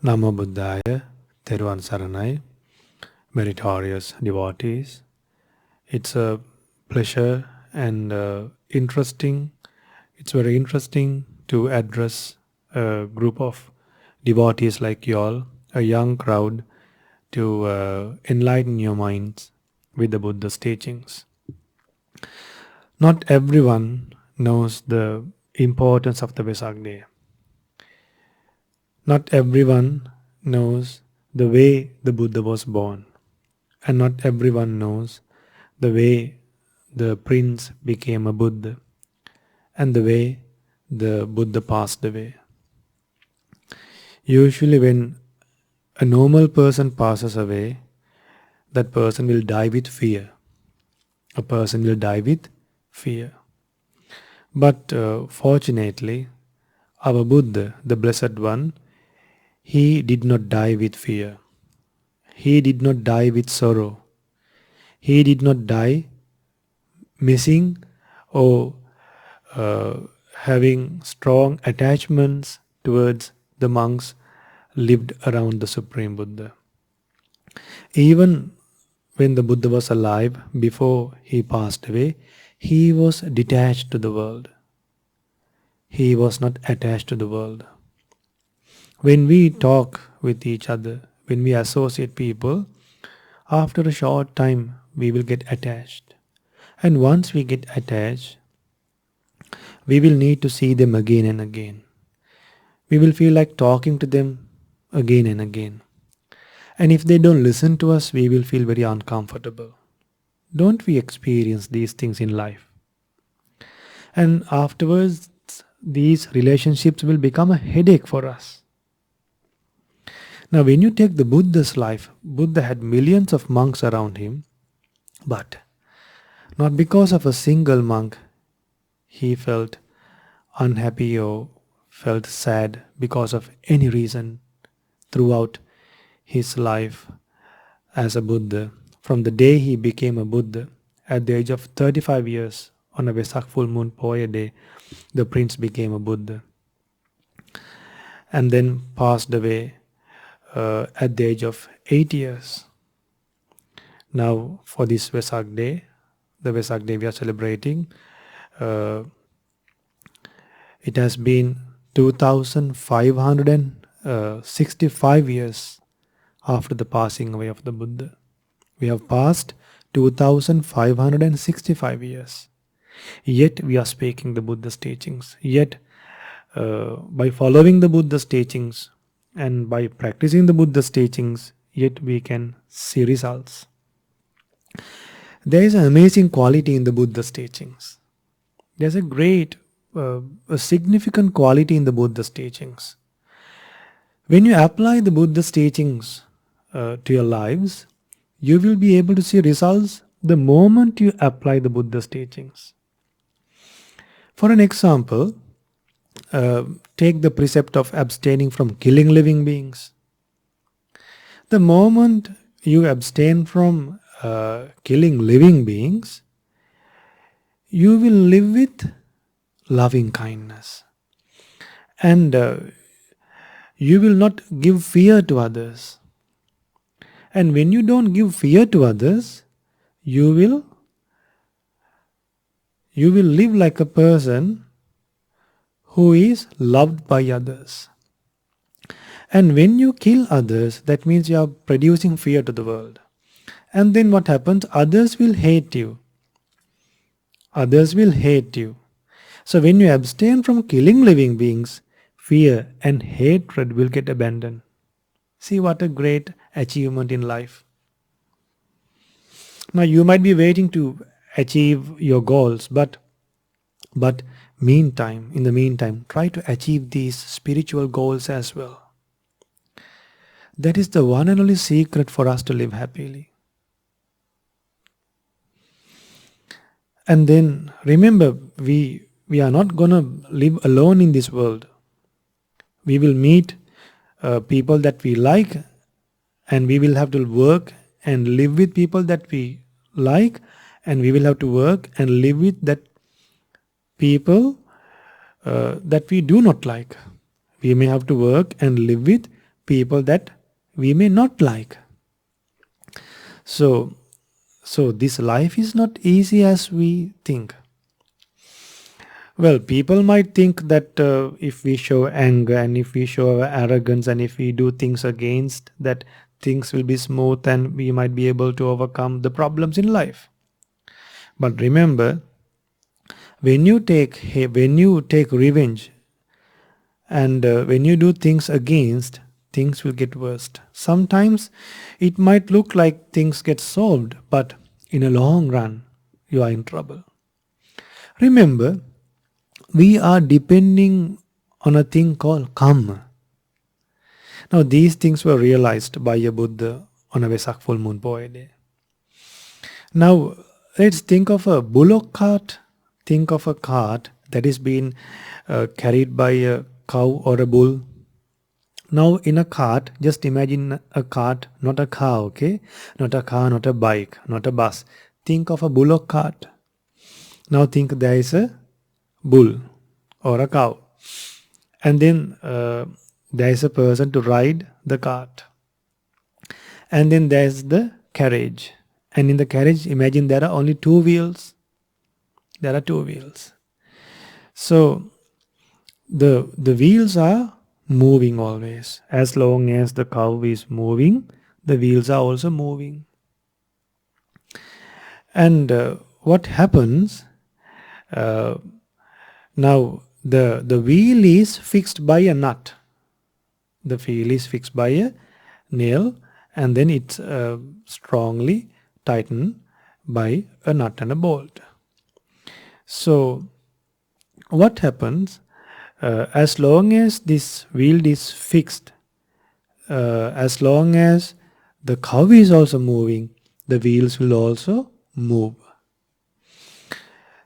Namo Buddhaya, Theruvan Saranai, meritorious devotees. It's a pleasure and interesting. It's very interesting to address a group of devotees like you all, a young crowd, to enlighten your minds with the Buddha's teachings. Not everyone knows the importance of the Vesak day. Not everyone knows the way the Buddha was born, and not everyone knows the way the prince became a Buddha, and the way the Buddha passed away. Usually, when a normal person passes away, that person will die with fear. A person will die with fear. But fortunately, our Buddha, the Blessed One, he did not die with fear. He did not die with sorrow. He did not die missing or having strong attachments towards the monks lived around the Supreme Buddha. Even when the Buddha was alive, before he passed away, he was detached to the world. He was not attached to the world. When we talk with each other, when we associate people, after a short time we will get attached. And once we get attached, we will need to see them again and again. We will feel like talking to them again and again. And if they don't listen to us, we will feel very uncomfortable. Don't we experience these things in life? And afterwards, these relationships will become a headache for us. Now, when you take the Buddha's life, Buddha had millions of monks around him, but not because of a single monk he felt unhappy or felt sad because of any reason throughout his life as a Buddha. From the day he became a Buddha, at the age of 35 years, on a Vesak full moon Poya day, the prince became a Buddha and then passed away at the age of 8 years. Now, for this Vesak day, the Vesak day we are celebrating, it has been 2565 years after the passing away of the Buddha. We have passed 2565 years. Yet we are speaking the Buddha's teachings. Yet by following the Buddha's teachings and by practicing the Buddha's teachings, yet we can see results. There is an amazing quality in the Buddha's teachings. There's a great, a significant quality in the Buddha's teachings. When you apply the Buddha's teachings to your lives, you will be able to see results the moment you apply the Buddha's teachings. For an example, take the precept of abstaining from killing living beings. The moment you abstain from killing living beings, you will live with loving kindness. And you will not give fear to others. And when you don't give fear to others, you will live like a person who is loved by others. And when you kill others, that means you are producing fear to the world. And then what happens? Others will hate you. Others will hate you. So when you abstain from killing living beings, fear and hatred will get abandoned. See what a great achievement in life. Now you might be waiting to achieve your goals, but in the meantime, try to achieve these spiritual goals as well. That is the one and only secret for us to live happily. And then remember, we are not going to live alone in this world. We will meet people that we like, and we will have to work and live with people that we like, and we will have to work and live with that people that we do not like. We may have to work and live with people that we may not like. So this life is not easy as we think. Well, people might think that if we show anger and if we show our arrogance and if we do things against that, things will be smooth and we might be able to overcome the problems in life. But remember, when you take revenge and when you do things against, things will get worse. Sometimes it might look like things get solved, but in a long run, you are in trouble. Remember, we are depending on a thing called karma. Now, these things were realized by a Buddha on a Vesak full moon poet day. Now, let's think of a bullock cart. Think of a cart that is being carried by a cow or a bull. Now, in a cart, just imagine a cart, not a car, okay? Not a car, not a bike, not a bus. Think of a bullock cart. Now, think there is a bull or a cow. And then there is a person to ride the cart. And then there is the carriage. And in the carriage, imagine there are only two wheels. There are two wheels. So the wheels are moving always. As long as the cow is moving, the wheels are also moving. And what happens now? The wheel is fixed by a nut. The wheel is fixed by a nail, and then it's strongly tightened by a nut and a bolt. So what happens? As long as this wheel is fixed, as long as the cow is also moving, the wheels will also move.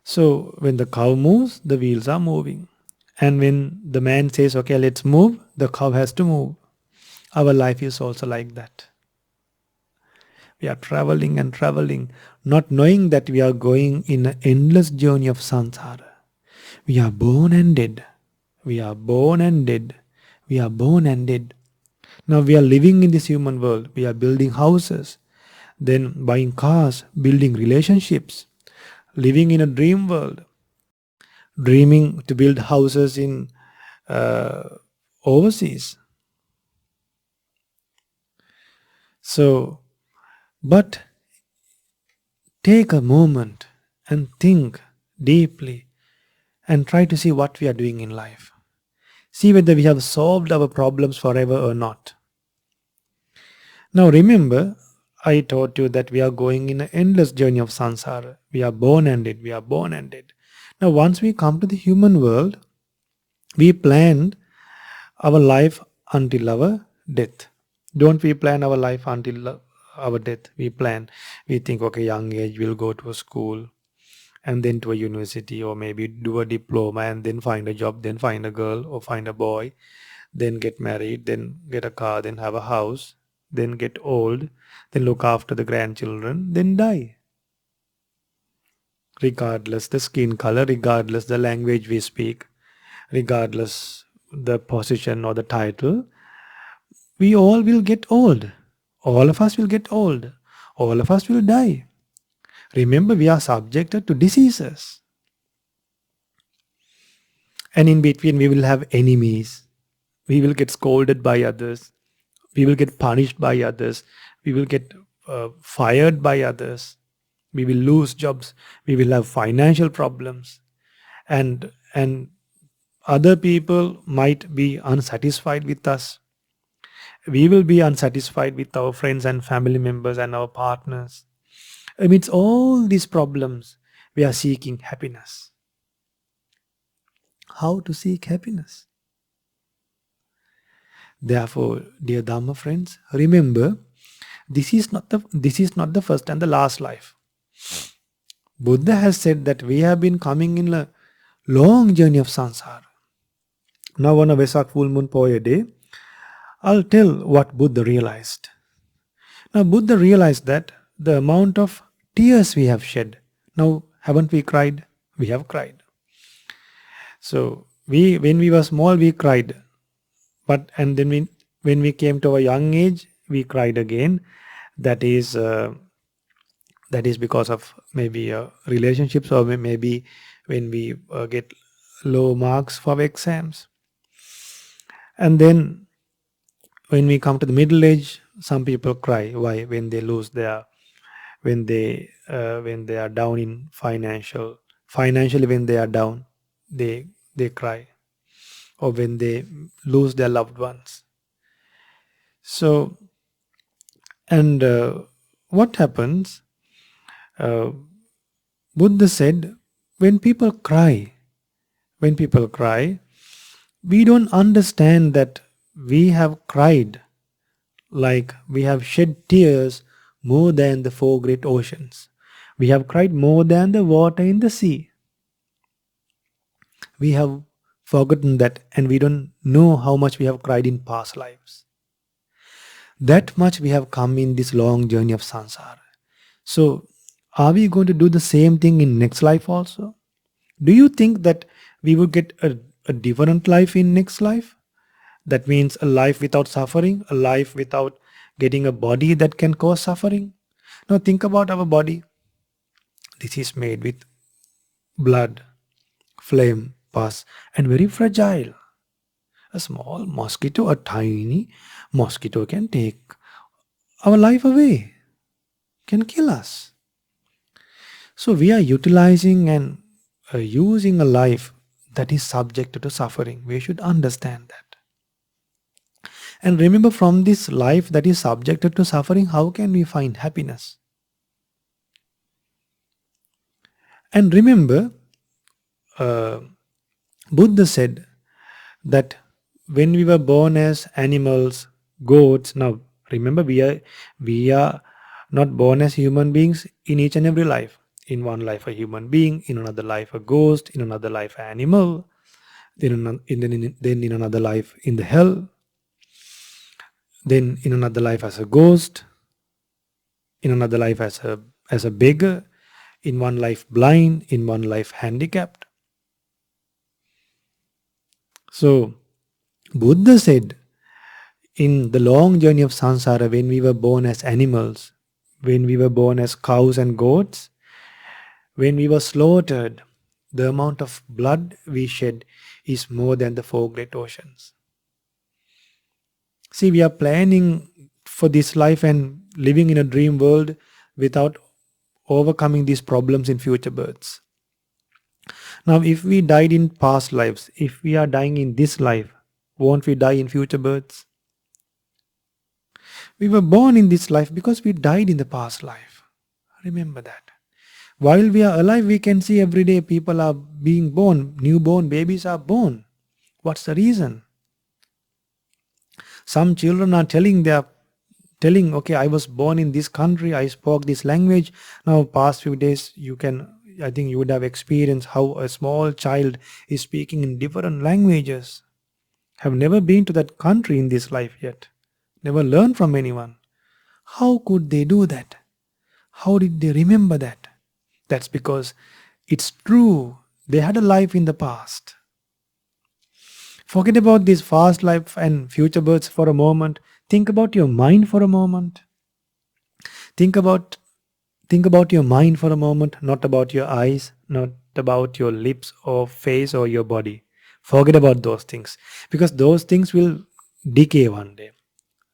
So when the cow moves, the wheels are moving. And when the man says, okay, let's move, the cow has to move. Our life is also like that. We are traveling and traveling, not knowing that we are going in an endless journey of samsara. We are born and dead. We are born and dead. We are born and dead. Now we are living in this human world. We are building houses, then buying cars, building relationships, living in a dream world, dreaming to build houses in overseas. So, but take a moment and think deeply and try to see what we are doing in life. See whether we have solved our problems forever or not. Now remember, I taught you that we are going in an endless journey of samsara. We are born and dead. We are born and dead. Now once we come to the human world, we planned our life until our death. Don't we plan our life until our death? We think, okay, young age, we'll go to a school and then to a university, or maybe do a diploma and then find a job, then find a girl or find a boy, then get married, then get a car, then have a house, then get old, then look after the grandchildren, then die. Regardless the skin color, regardless the language we speak, regardless the position or the title, we all will get old. All of us will get old. All of us will die. Remember, we are subjected to diseases. And in between, we will have enemies. We will get scolded by others. We will get punished by others. We will get fired by others. We will lose jobs. We will have financial problems. And other people might be unsatisfied with us. We will be unsatisfied with our friends and family members and our partners. Amidst all these problems, we are seeking happiness. How to seek happiness? Therefore, dear Dhamma friends, remember, this is not the first and the last life. Buddha has said that we have been coming in a long journey of samsara. Now on a Vesak full moon poya day, I'll tell what Buddha realized. Now Buddha realized that the amount of tears we have shed. Now, haven't we cried? We have cried. So when we were small, we cried. And then when we came to a young age, we cried again. That is because of maybe relationships, or maybe when we get low marks for exams. And then when we come to the middle age, some people cry. Why? When they lose their, when they are down in financially, when they are down, they cry, or when they lose their loved ones. So, and what happens? Uh, Buddha said, when people cry, when people cry, we don't understand that we have cried, like we have shed tears more than the four great oceans. We have cried more than the water in the sea. We have forgotten that, and we don't know how much we have cried in past lives. That much we have come in this long journey of samsara. So, are we going to do the same thing in next life also? Do you think that we will get a different life in next life? That means a life without suffering, a life without getting a body that can cause suffering. Now think about our body. This is made with blood, flame, pus, and very fragile. A small mosquito, a tiny mosquito can take our life away, can kill us. So we are utilizing and using a life that is subject to suffering. We should understand that. And remember, from this life that is subjected to suffering, how can we find happiness? And remember, Buddha said that when we were born as animals, goats, now remember, we are not born as human beings in each and every life. In one life a human being, in another life a ghost, in another life an animal, then in another life in the hell, then in another life as a ghost, in another life as a beggar, in one life blind, in one life handicapped. So Buddha said, in the long journey of samsara, when we were born as animals, when we were born as cows and goats, when we were slaughtered, the amount of blood we shed is more than the four great oceans. See, we are planning for this life and living in a dream world without overcoming these problems in future births. Now, if we died in past lives, if we are dying in this life, won't we die in future births? We were born in this life because we died in the past life. Remember that. While we are alive, we can see every day people are being born, newborn babies are born. What's the reason? Some children are telling, okay, I was born in this country, I spoke this language. Now, past few days, I think you would have experienced how a small child is speaking in different languages. Have never been to that country in this life yet. Never learned from anyone. How could they do that? How did they remember that? That's because it's true. They had a life in the past. Forget about this past life and future births for a moment. Think about your mind for a moment. Think about your mind for a moment, not about your eyes, not about your lips or face or your body. Forget about those things, because those things will decay one day,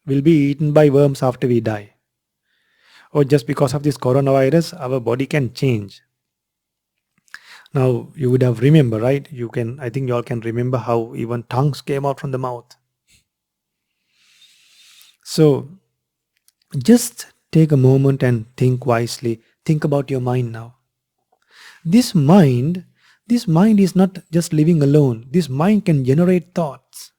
will be eaten by worms after we die. Or just because of this coronavirus, our body can change. Now you would have remember, right? I think you all can remember how even tongues came out from the mouth. So just take a moment and think wisely. Think about your mind now. This mind is not just living alone. This mind can generate thoughts.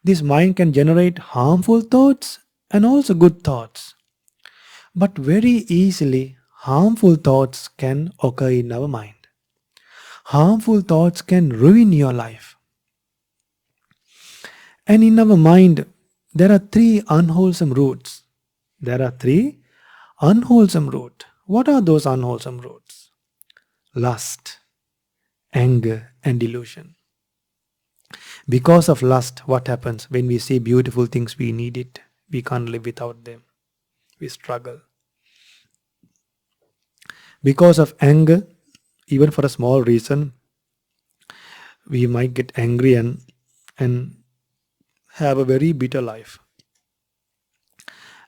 This mind can generate harmful thoughts and also good thoughts. But very easily, harmful thoughts can occur in our mind. Harmful thoughts can ruin your life. And in our mind, there are three unwholesome roots. There are three unwholesome roots. What are those unwholesome roots? Lust, anger, and delusion. Because of lust, what happens? When we see beautiful things, we need it. We can't live without them. We struggle. Because of anger, even for a small reason, we might get angry and have a very bitter life.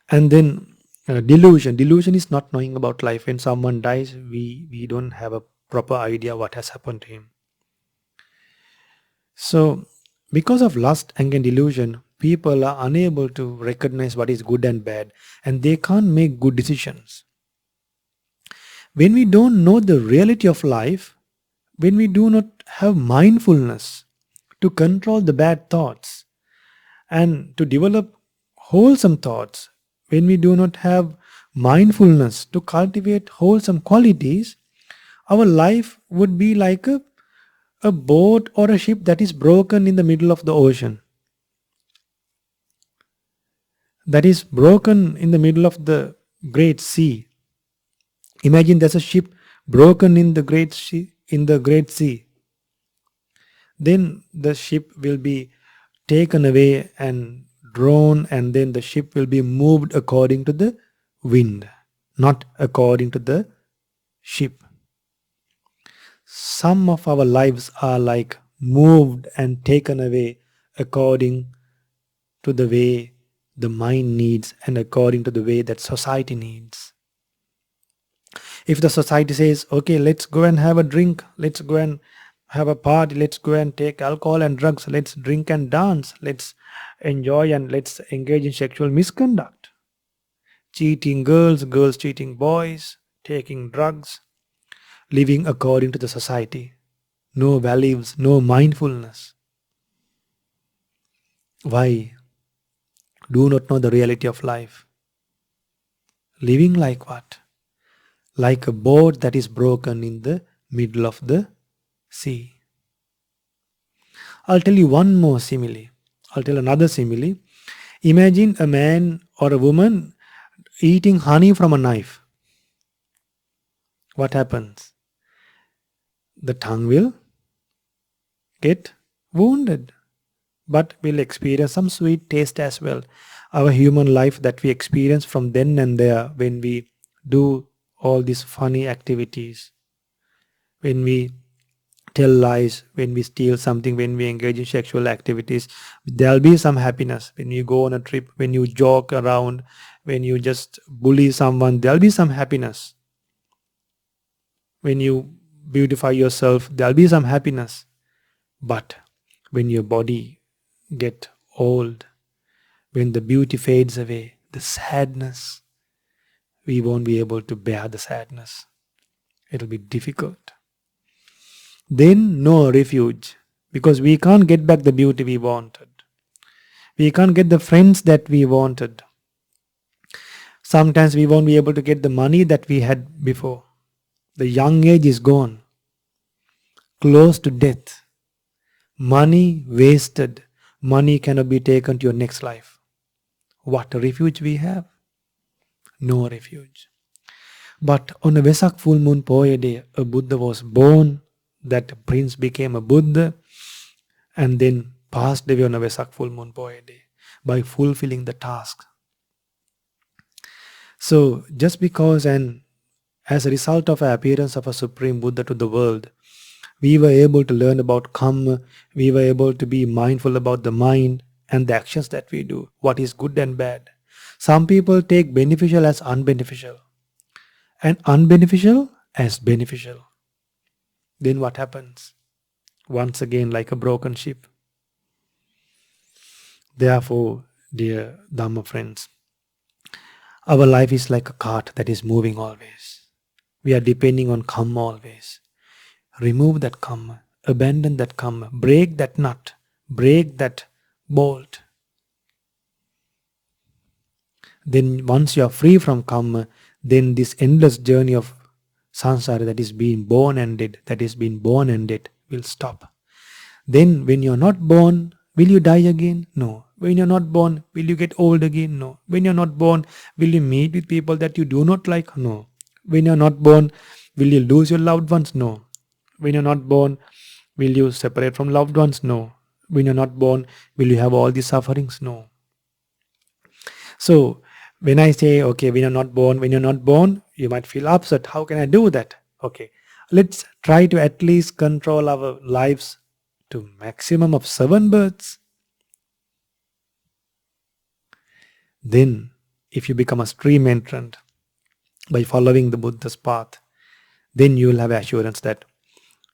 And then delusion. Delusion is not knowing about life. When someone dies, we don't have a proper idea what has happened to him. So, because of lust, anger, and delusion, people are unable to recognize what is good and bad, and they can't make good decisions. When we don't know the reality of life, when we do not have mindfulness to control the bad thoughts and to develop wholesome thoughts, when we do not have mindfulness to cultivate wholesome qualities, our life would be like a boat or a ship that is broken in the middle of the ocean. That is broken in the middle of the great sea. Imagine there's a ship broken in the great sea. Then the ship will be taken away and drawn, and then the ship will be moved according to the wind, not according to the ship. Some of our lives are like moved and taken away according to the way the mind needs and according to the way that society needs. If the society says, okay, let's go and have a drink, let's go and have a party, let's go and take alcohol and drugs, let's drink and dance, let's enjoy and let's engage in sexual misconduct, cheating girls, girls cheating boys, taking drugs, living according to the society, no values, no mindfulness. Why? Do not know the reality of life. Living like what? Like a boat that is broken in the middle of the sea. I'll tell you one more simile. I'll tell another simile. Imagine a man or a woman eating honey from a knife. What happens? The tongue will get wounded, but will experience some sweet taste as well. Our human life that we experience from then and there, when we do all these funny activities, when we tell lies, when we steal something, when we engage in sexual activities, there'll be some happiness. When you go on a trip, when you joke around, when you just bully someone, there'll be some happiness. When you beautify yourself, there'll be some happiness. But when your body gets old, when the beauty fades away, the sadness, we won't be able to bear the sadness. It'll be difficult. Then no refuge, because we can't get back the beauty we wanted. We can't get the friends that we wanted. Sometimes we won't be able to get the money that we had before. The young age is gone. Close to death. Money wasted. Money cannot be taken to your next life. What a refuge we have? No refuge. But on a Vesak full moon Poya day, a Buddha was born. That prince became a Buddha and then passed away on a Vesak full moon Poya day by fulfilling the task. So just because and as a result of the appearance of a Supreme Buddha to the world, we were able to learn about karma, we were able to be mindful about the mind and the actions that we do, what is good and bad. Some people take beneficial as unbeneficial and unbeneficial as beneficial. Then what happens? Once again, like a broken ship. Therefore, dear Dhamma friends, our life is like a cart that is moving always. We are depending on karma always. Remove that karma, abandon that karma, break that nut, break that bolt. Then once you are free from karma, then this endless journey of samsara that is being born and dead, will stop. Then when you are not born, will you die again? No. When you are not born, will you get old again? No. When you are not born, will you meet with people that you do not like? No. When you are not born, will you lose your loved ones? No. When you are not born, will you separate from loved ones? No. When you're not born, will you have all these sufferings? No. So when I say, okay, when you're not born, you might feel upset. How can I do that? Okay, let's try to at least control our lives to maximum of 7 births. Then, if you become a stream entrant by following the Buddha's path, then you will have assurance that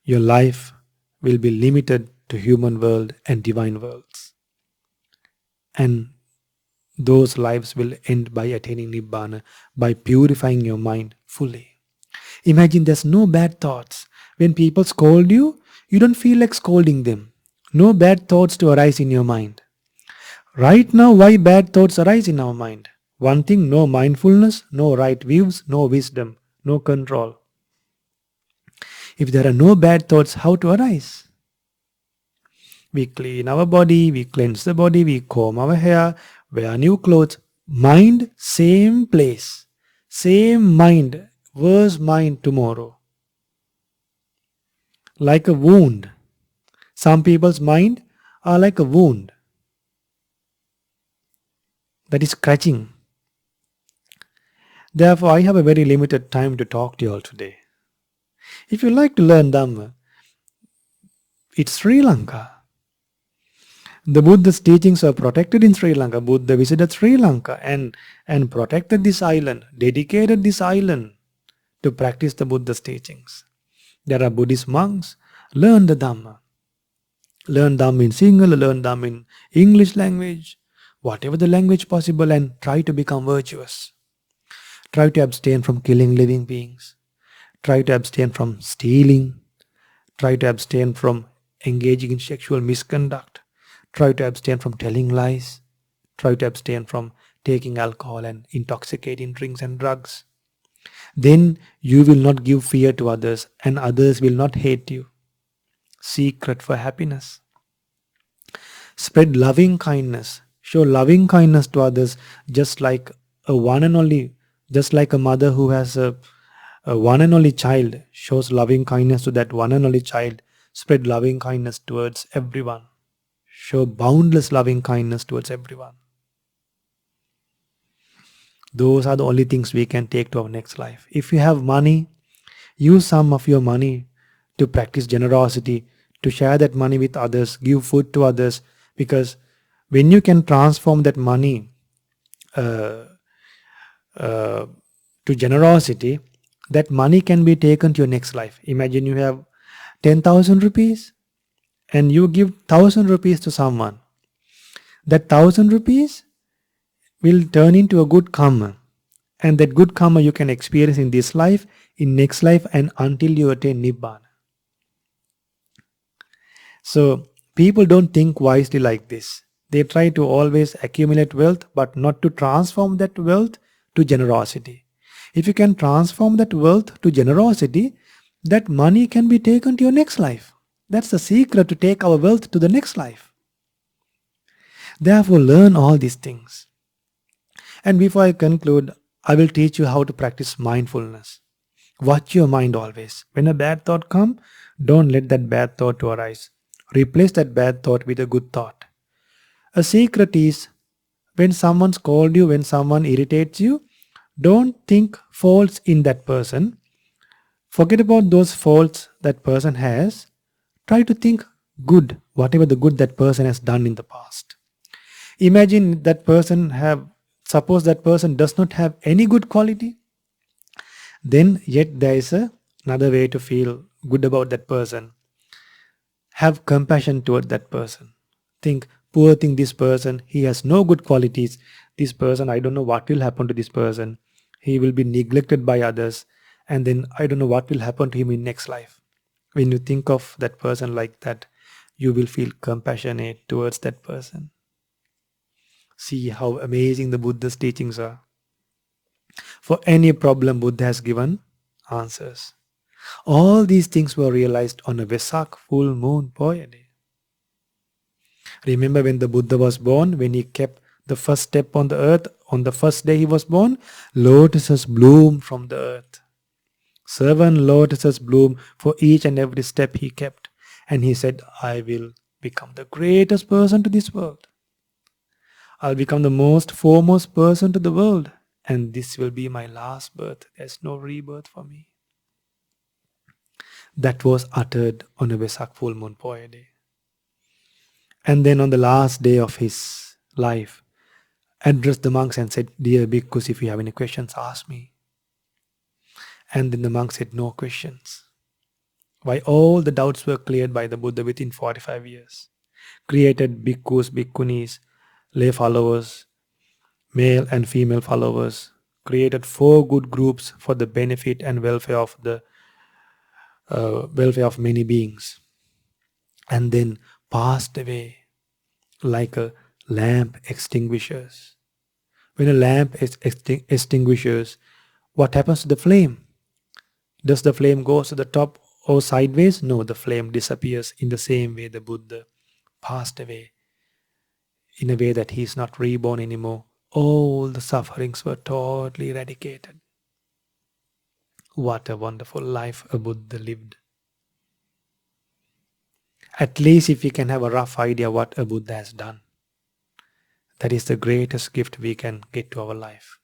your life will be limited to human world and divine worlds. And those lives will end by attaining Nibbana, by purifying your mind fully. Imagine there's no bad thoughts. When people scold you, you don't feel like scolding them. No bad thoughts to arise in your mind. Right now, why bad thoughts arise in our mind? One thing, no mindfulness, no right views, no wisdom, no control. If there are no bad thoughts, how to arise? We clean our body, we cleanse the body, we comb our hair, wear new clothes. Mind, same place. Same mind, worse mind tomorrow. Like a wound. Some people's mind are like a wound that is scratching. Therefore, I have a very limited time to talk to you all today. If you like to learn Dhamma, it's Sri Lanka. The Buddha's teachings are protected in Sri Lanka. Buddha visited Sri Lanka and protected this island, dedicated this island to practice the Buddha's teachings. There are Buddhist monks. Learn the Dhamma. Learn Dhamma in Sinhala, learn Dhamma in English language, whatever the language possible, and try to become virtuous. Try to abstain from killing living beings. Try to abstain from stealing. Try to abstain from engaging in sexual misconduct. Try to abstain from telling lies. Try to abstain from taking alcohol and intoxicating drinks and drugs. Then you will not give fear to others, and others will not hate you. Secret for happiness. Spread loving kindness. Show loving kindness to others, just like a mother who has a one and only child shows loving kindness to that one and only child. Spread loving kindness towards everyone. Show boundless loving kindness towards everyone. Those are the only things we can take to our next life. If you have money, use some of your money to practice generosity, to share that money with others, give food to others, because when you can transform that money to generosity, that money can be taken to your next life. Imagine you have 10,000 rupees and you give 1,000 rupees to someone. That 1,000 rupees will turn into a good karma. And that good karma you can experience in this life, in next life, and until you attain Nibbana. So people don't think wisely like this. They try to always accumulate wealth, but not to transform that wealth to generosity. If you can transform that wealth to generosity, that money can be taken to your next life. That's the secret to take our wealth to the next life. Therefore, learn all these things. And before I conclude, I will teach you how to practice mindfulness. Watch your mind always. When a bad thought comes, don't let that bad thought to arise. Replace that bad thought with a good thought. A secret is, when someone scolds you, when someone irritates you, don't think faults in that person. Forget about those faults that person has. Try to think good, whatever the good that person has done in the past. Imagine suppose that person does not have any good quality. Then yet there is another way to feel good about that person. Have compassion toward that person. Think, poor thing, this person, he has no good qualities. This person, I don't know what will happen to this person. He will be neglected by others. And then I don't know what will happen to him in next life. When you think of that person like that, you will feel compassionate towards that person. See how amazing the Buddha's teachings are. For any problem, Buddha has given answers. All these things were realized on a Vesak full moon Poya day. Remember when the Buddha was born, when he kept the first step on the earth, on the first day he was born, lotuses bloomed from the earth. 7 lotuses bloom for each and every step he kept. And he said, I will become the greatest person to this world. I'll become the most foremost person to the world. And this will be my last birth. There's no rebirth for me. That was uttered on a Vesak full moon Poya day. And then on the last day of his life, addressed the monks and said, "Dear bhikkhus, if you have any questions, ask me." And then the monks said, "No questions." Why? All the doubts were cleared by the Buddha within 45 years. Created bhikkhus, bhikkhunis, lay followers, male and female followers. Created 4 good groups for the benefit and welfare of many beings. And then passed away like a lamp extinguishers. When a lamp extinguishes, what happens to the flame? Does the flame go to the top or sideways? No, the flame disappears. In the same way, the Buddha passed away in a way that he is not reborn anymore. All the sufferings were totally eradicated. What a wonderful life a Buddha lived. At least if we can have a rough idea what a Buddha has done, that is the greatest gift we can get to our life.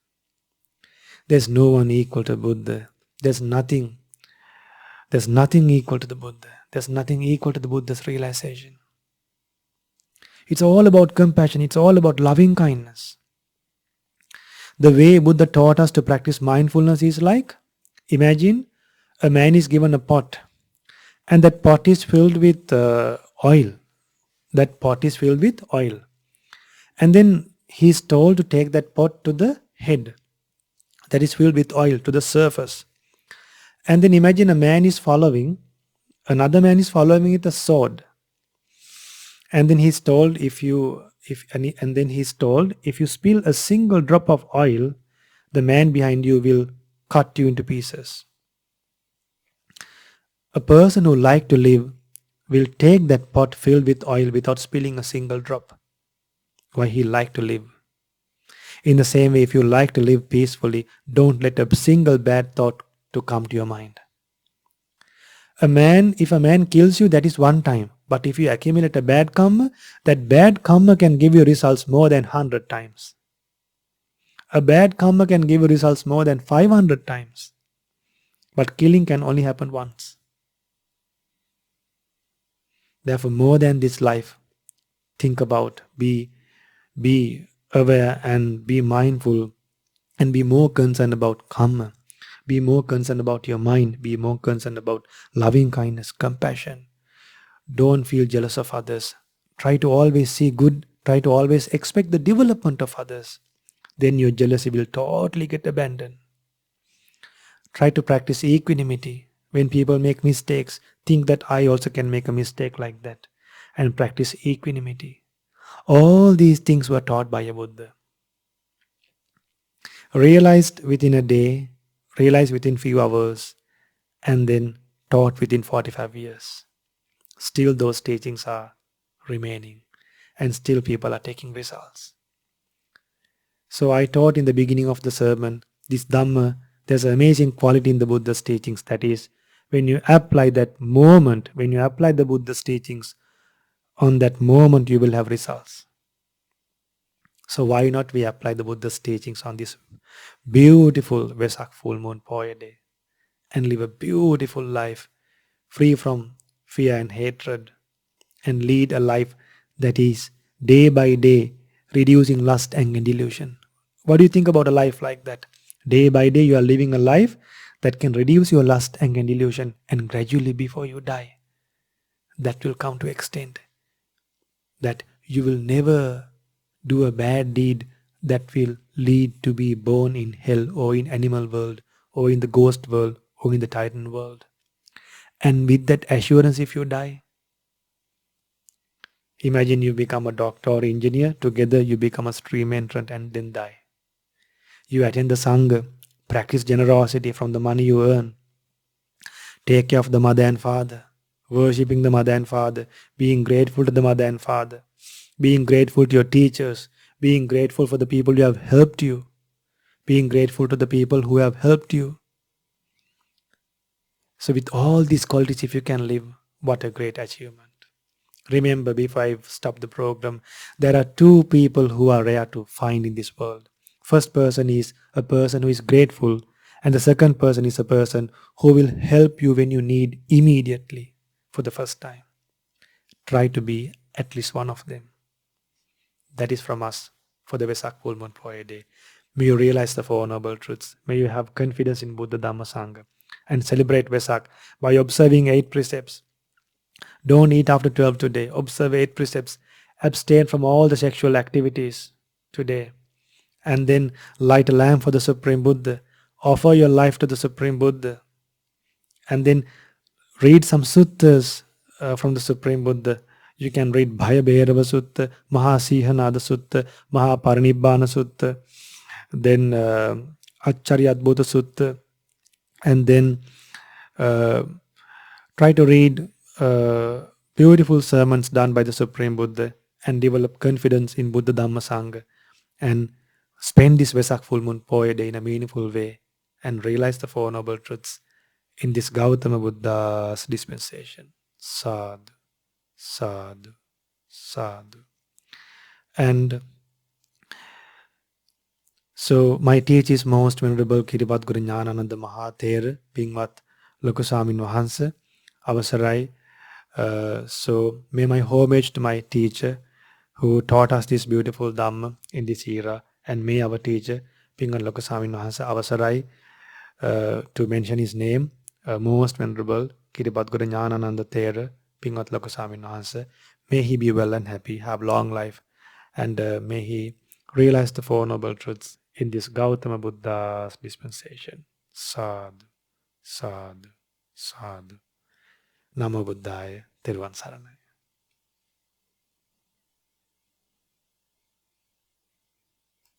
There's no one equal to Buddha. There's nothing equal to the Buddha. There's nothing equal to the Buddha's realization. It's all about compassion. It's all about loving kindness. The way Buddha taught us to practice mindfulness is like, imagine a man is given a pot, and that pot is filled with oil. That pot is filled with oil. And then he is told to take that pot to the head that is filled with oil, to the surface. And then imagine another man is following with a sword. And then he's told if you spill a single drop of oil, the man behind you will cut you into pieces. A person who likes to live will take that pot filled with oil without spilling a single drop. Why? He likes to live. In the same way, if you like to live peacefully, don't let a single bad thought to come to your mind. If a man kills you, that is one time. But if you accumulate a bad karma, that bad karma can give you results more than 100 times. A bad karma can give you results more than 500 times. But killing can only happen once. Therefore, more than this life, think about, be aware and be mindful and be more concerned about karma. Be more concerned about your mind. Be more concerned about loving kindness, compassion. Don't feel jealous of others. Try to always see good. Try to always expect the development of others. Then your jealousy will totally get abandoned. Try to practice equanimity. When people make mistakes, think that I also can make a mistake like that. And practice equanimity. All these things were taught by a Buddha. Realized within a day, realized within few hours, and then taught within 45 years. Still those teachings are remaining, and still people are taking results. So I taught in the beginning of the sermon, this Dhamma, there's an amazing quality in the Buddha's teachings. That is, when you apply that moment, when you apply the Buddha's teachings, on that moment you will have results. So why not we apply the Buddha's teachings on this beautiful Vesak full moon Poya day and live a beautiful life free from fear and hatred, and lead a life that is day by day reducing lust, anger and delusion. What do you think about a life like that? Day by day you are living a life that can reduce your lust, anger and delusion, and gradually before you die, that will come to extent that you will never do a bad deed that will lead to be born in hell or in animal world or in the ghost world or in the titan world. And with that assurance, if you die, imagine you become a doctor or engineer, together you become a stream entrant and then die. You attend the Sangha, practice generosity from the money you earn, take care of the mother and father, worshipping the mother and father, being grateful to the mother and father, being grateful to your teachers, being grateful for the people who have helped you, being grateful to the people who have helped you. So with all these qualities, if you can live, what a great achievement. Remember, before I stop the program, there are two people who are rare to find in this world. First person is a person who is grateful, and the second person is a person who will help you when you need immediately for the first time. Try to be at least one of them. That is from us for the Vesak full moon prayer day. May you realize the Four Noble Truths. May you have confidence in Buddha, Dhamma, Sangha, and celebrate Vesak by observing 8 precepts. Don't eat after 12 today. Observe 8 precepts. Abstain from all the sexual activities today. And then light a lamp for the Supreme Buddha. Offer your life to the Supreme Buddha. And then read some suttas from the Supreme Buddha. You can read Bhaya Bhairava Sutta, Mahasihanada Sutta, Mahaparinibbana Sutta, then Acharya Adbhuta Sutta, and then try to read beautiful sermons done by the Supreme Buddha and develop confidence in Buddha Dhamma Sangha and spend this Vesak full moon poet day in a meaningful way and realize the Four Noble Truths in this Gautama Buddha's dispensation. Sadhu, sadhu, sadhu. And so my teacher is most venerable Kiripat Guru Jnanananda Mahathera Pingmat Lokusamin Wahansa Avasarai. So may my homage to my teacher who taught us this beautiful Dhamma in this era, and may our teacher Pingan Lokusamin Wahansa Avasarai to mention his name, most venerable Kiripat Guru Jnanananda Thera Pingat Lokusamin Wahansa. May he be well and happy, have long life, and may he realize the Four Noble Truths in this Gautama Buddha's dispensation. Sadhu, sadhu, sadhu. Namo Buddhaya, Tirvan Saranai.